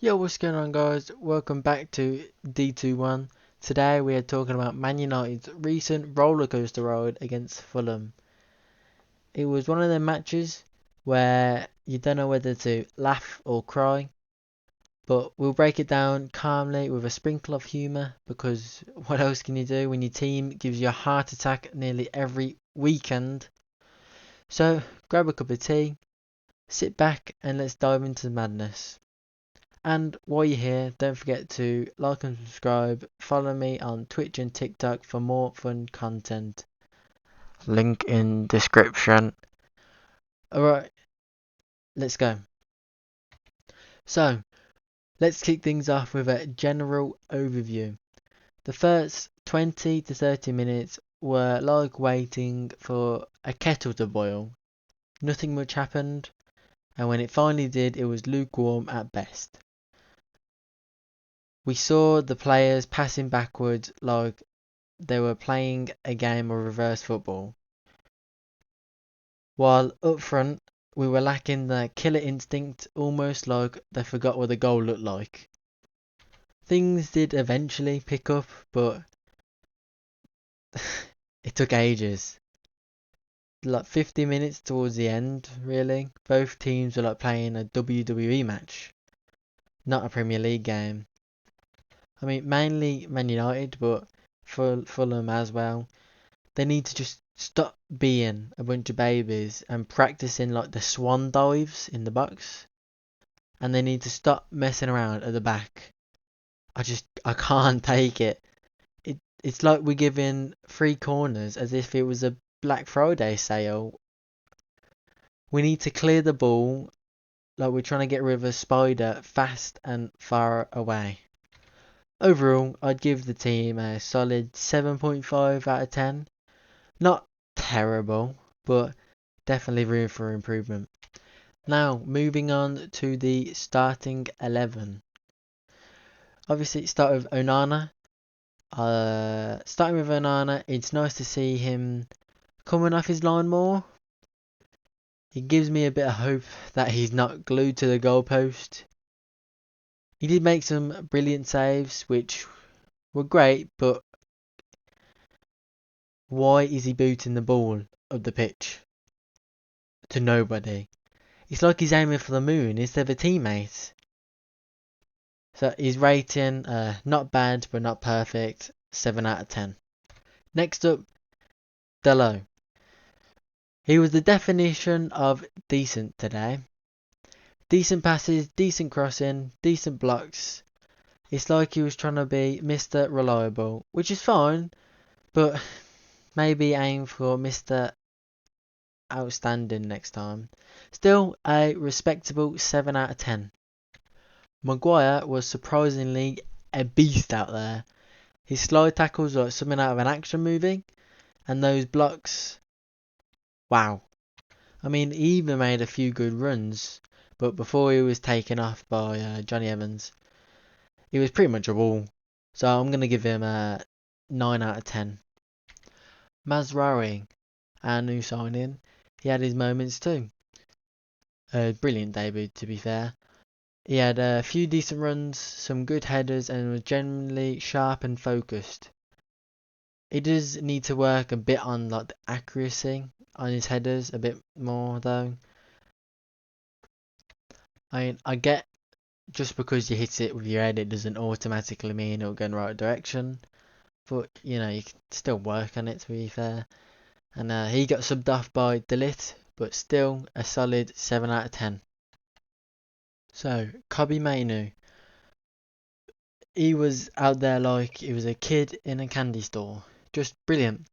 Yo, what's going on, guys? Welcome back to D21. Today we are talking about Man United's recent rollercoaster ride against Fulham. It was one of the matches where you don't know whether to laugh or cry, but we'll break it down calmly with a sprinkle of humour because what else can you do when your team gives you a heart attack nearly every weekend? So grab a cup of tea, sit back, and let's dive into the madness. And while you're here, don't forget to like and subscribe. Follow me on Twitch and TikTok for more fun content. Link in description. Alright, let's go. So, let's kick things off with a general overview. The first 20 to 30 minutes were like waiting for a kettle to boil. Nothing much happened, and when it finally did, it was lukewarm at best. We saw the players passing backwards like they were playing a game of reverse football. While up front, we were lacking the killer instinct, almost like they forgot what the goal looked like. Things did eventually pick up, but it took ages. Like 50 minutes towards the end, really. Both teams were like playing a WWE match, not a Premier League game. I mean, mainly Man United, but Fulham as well. They need to just stop being a bunch of babies and practicing like the swan dives in the box. And they need to stop messing around at the back. I can't take it. It's like we're giving free corners as if it was a Black Friday sale. We need to clear the ball like we're trying to get rid of a spider fast and far away. Overall, I'd give the team a solid 7.5 out of 10. Not terrible, but definitely room for improvement. Now, moving on to the starting 11. Obviously, start with Onana. Starting with Onana, it's nice to see him coming off his line more. It gives me a bit of hope that he's not glued to the goalpost. He did make some brilliant saves, which were great, but why is he booting the ball up the pitch to nobody? It's like he's aiming for the moon instead of a teammate. So his rating, not bad but not perfect, 7 out of 10. Next up, Delo. He was the definition of decent today. Decent passes, decent crossing, decent blocks. It's like he was trying to be Mr. Reliable, which is fine, but maybe aim for Mr. Outstanding next time. Still, a respectable 7 out of 10. Maguire was surprisingly a beast out there. His slide tackles are like something out of an action movie, and those blocks, wow. I mean, he even made a few good runs, but before he was taken off by Johnny Evans, he was pretty much a wall. So I'm going to give him a 9 out of 10. Mazraoui, our new signing, he had his moments too. A brilliant debut, to be fair. He had a few decent runs, some good headers, and was generally sharp and focused. He does need to work a bit on like the accuracy on his headers a bit more though. I mean, I get just because you hit it with your head, it doesn't automatically mean it'll go in the right direction. But you can still work on it to be fair. And he got subbed off by Delit, but still a solid 7 out of 10. So, Kobe Mainu. He was out there like he was a kid in a candy store. Just brilliant.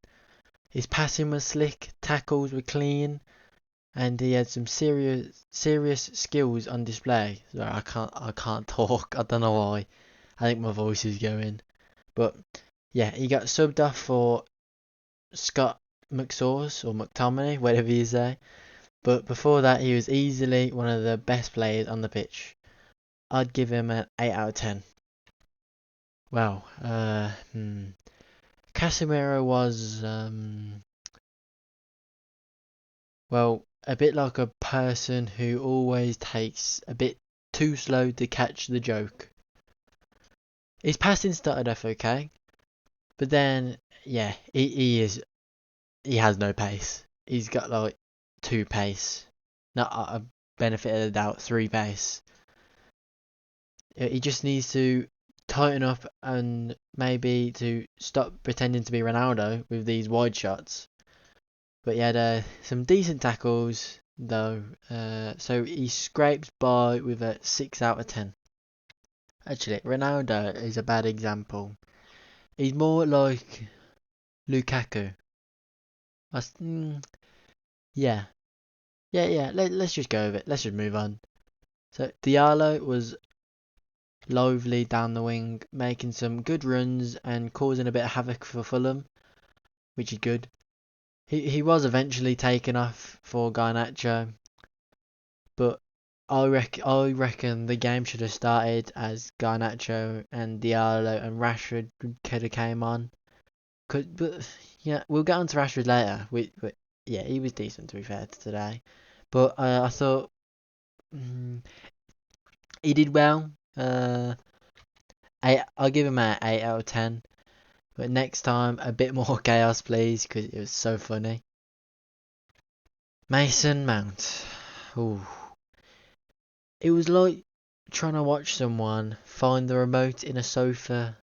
His passing was slick, tackles were clean, and he had some serious skills on display. So I can't talk. I don't know why. I think my voice is going. But yeah, he got subbed off for Scott McSauce or McTominay, whatever you say. But before that, he was easily one of the best players on the pitch. I'd give him an 8 out of 10. Well, Casemiro was well, a bit like a person who always takes a bit too slow to catch the joke. His passing started off okay, but then yeah, he has no pace. He's got like 2 pace, not a benefit of the doubt, 3 pace. He just needs to tighten up and maybe to stop pretending to be Ronaldo with these wide shots. But he had some decent tackles though, so he scraped by with a 6 out of 10. Actually, Ronaldo is a bad example. He's more like Lukaku. Yeah, yeah. Let's just go with it. Let's just move on. So Diallo was lively down the wing, making some good runs and causing a bit of havoc for Fulham, which is good. He was eventually taken off for Garnacho, but I reckon the game should have started as Garnacho and Diallo and Rashford could have came on. But yeah, we'll get on to Rashford later. Yeah, he was decent to be fair to today, but I thought he did well. I'll give him an 8 out of 10. But next time, a bit more chaos, please, because it was so funny. Mason Mount. Ooh. It was like trying to watch someone find the remote in a sofa.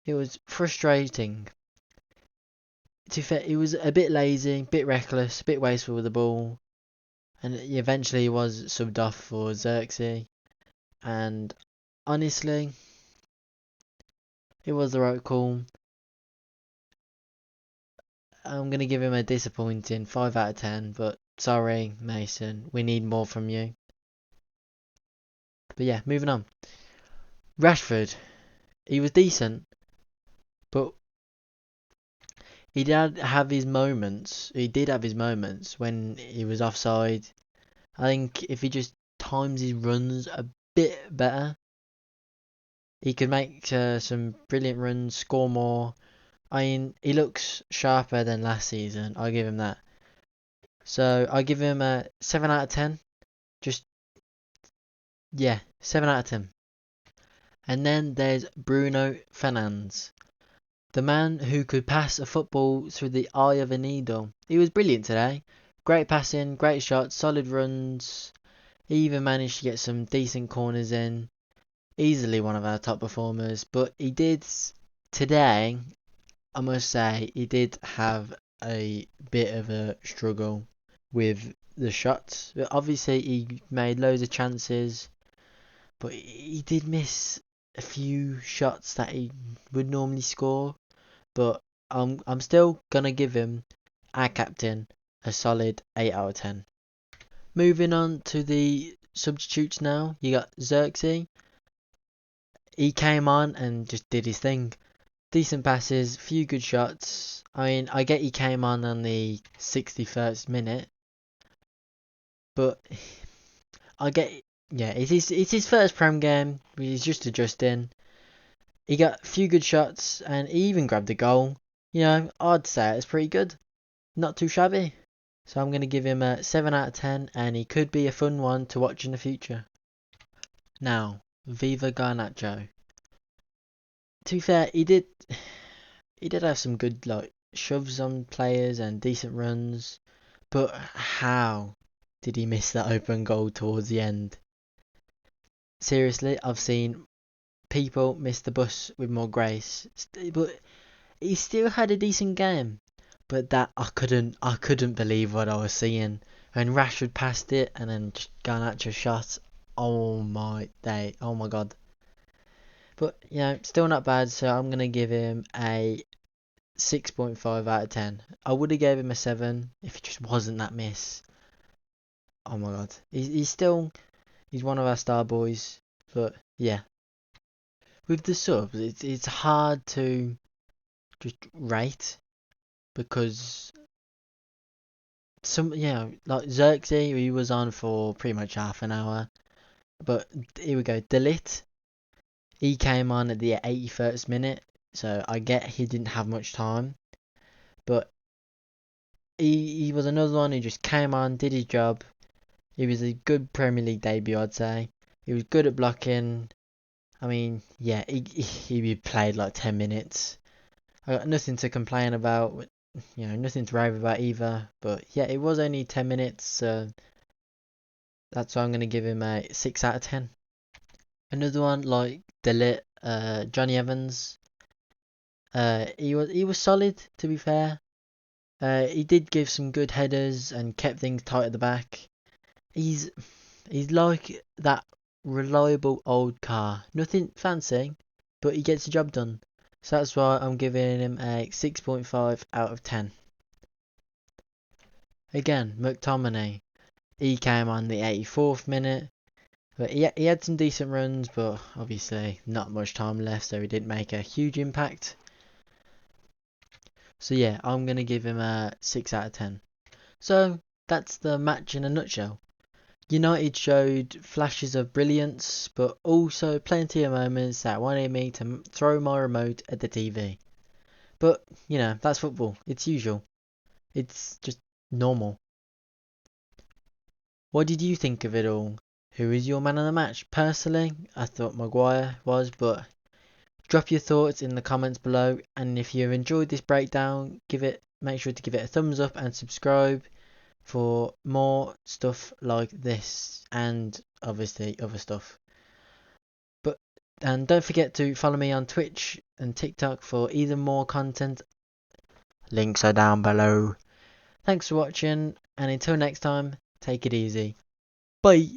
It was frustrating. To be fair, he was a bit lazy, a bit reckless, a bit wasteful with the ball. And eventually he was subbed off for Xerxes. And honestly, it was the right call. I'm going to give him a disappointing 5 out of 10. But sorry, Mason. We need more from you. But yeah, moving on. Rashford. He was decent. But he did have his moments. He did have his moments when he was offside. I think if he just times his runs a bit better, he could make some brilliant runs, score more. I mean, he looks sharper than last season. I'll give him that. So I give him a 7 out of 10. Just, yeah, 7 out of 10. And then there's Bruno Fernandes. The man who could pass a football through the eye of a needle. He was brilliant today. Great passing, great shots, solid runs. He even managed to get some decent corners in. Easily one of our top performers. But he did, today, I must say, he did have a bit of a struggle with the shots. But obviously, he made loads of chances. But he did miss a few shots that he would normally score. But I'm still gonna give him, our captain, a solid 8 out of 10. Moving on to the substitutes now. You got Xerxes. He came on and just did his thing. Decent passes, few good shots. I mean, I get he came on the 61st minute, but I get, yeah, it's his first Prem game. He's just adjusting. He got a few good shots and he even grabbed a goal. You know, I'd say it's pretty good. Not too shabby. So I'm going to give him a 7 out of 10 and he could be a fun one to watch in the future. Now, Viva Garnacho. To be fair, he did have some good like shoves on players and decent runs. But how did he miss that open goal towards the end? Seriously, I've seen people miss the bus with more grace. But he still had a decent game. But that I couldn't believe what I was seeing. When Rashford passed it and then just Garnacho shot. Oh my day. Oh my god. But still not bad, so I'm gonna give him a 6.5 out of 10. I would have gave him a 7 if it just wasn't that miss. Oh my god. He's one of our star boys. But yeah. With the subs, it's hard to just rate because like Xerxes, he was on for pretty much half an hour. But here we go. Delit, he came on at the 81st minute, so I get he didn't have much time. But he was another one who just came on, did his job. It was a good Premier League debut, I'd say. He was good at blocking. I mean, yeah, he played like 10 minutes. I got nothing to complain about, nothing to rave about either. But yeah, it was only 10 minutes, so that's why I'm going to give him a 6 out of 10. Another one like Delit, Johnny Evans. He was solid, to be fair. He did give some good headers and kept things tight at the back. He's he's like that reliable old car. Nothing fancy, but he gets the job done. So that's why I'm giving him a 6.5 out of 10. Again, McTominay. He came on the 84th minute. But he had some decent runs, but obviously not much time left, so he didn't make a huge impact. So yeah, I'm going to give him a 6 out of 10. So that's the match in a nutshell. United showed flashes of brilliance, but also plenty of moments that wanted me to throw my remote at the TV. But, that's football. It's usual. It's just normal. What did you think of it all? Who is your man of the match? Personally, I thought Maguire was, but drop your thoughts in the comments below, and if you've enjoyed this breakdown, make sure to give it a thumbs up and subscribe for more stuff like this and obviously other stuff. And don't forget to follow me on Twitch and TikTok for even more content. Links are down below. Thanks for watching, and until next time, take it easy. Bye.